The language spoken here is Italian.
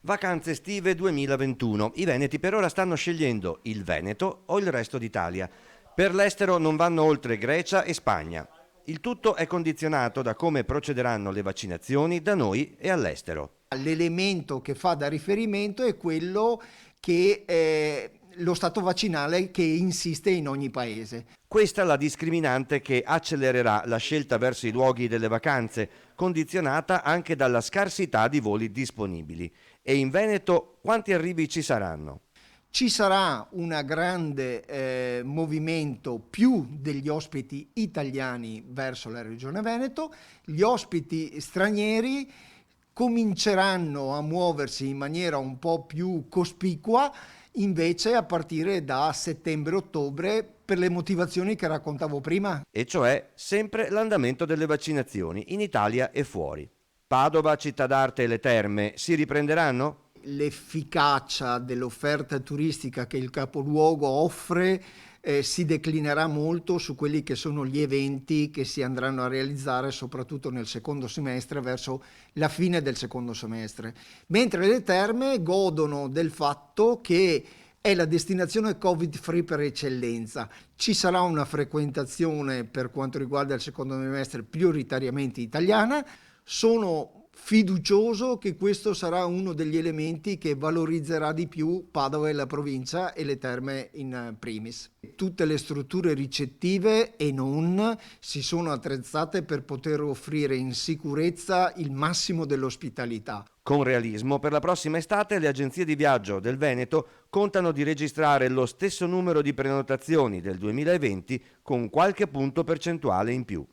Vacanze estive 2021. I veneti per ora stanno scegliendo il Veneto o il resto d'Italia. Per l'estero non vanno oltre Grecia e Spagna. Il tutto è condizionato da come procederanno le vaccinazioni da noi e all'estero. L'elemento che fa da riferimento è quello che lo stato vaccinale che insiste in ogni paese. Questa è la discriminante che accelererà la scelta verso i luoghi delle vacanze, condizionata anche dalla scarsità di voli disponibili. E in Veneto quanti arrivi ci saranno? Ci sarà un grande movimento più degli ospiti italiani verso la regione Veneto. Gli ospiti stranieri cominceranno a muoversi in maniera un po' più cospicua invece a partire da settembre-ottobre per le motivazioni che raccontavo prima. E cioè sempre l'andamento delle vaccinazioni in Italia e fuori. Padova, Città d'Arte e le Terme si riprenderanno? L'efficacia dell'offerta turistica che il capoluogo offre si declinerà molto su quelli che sono gli eventi che si andranno a realizzare soprattutto nel secondo semestre, verso la fine del secondo semestre, mentre le terme godono del fatto che è la destinazione Covid-free per eccellenza. Ci sarà una frequentazione per quanto riguarda il secondo semestre prioritariamente italiana. Sono fiducioso che questo sarà uno degli elementi che valorizzerà di più Padova e la provincia e le terme in primis. Tutte le strutture ricettive e non si sono attrezzate per poter offrire in sicurezza il massimo dell'ospitalità. Con realismo, per la prossima estate le agenzie di viaggio del Veneto contano di registrare lo stesso numero di prenotazioni del 2020 con qualche punto percentuale in più.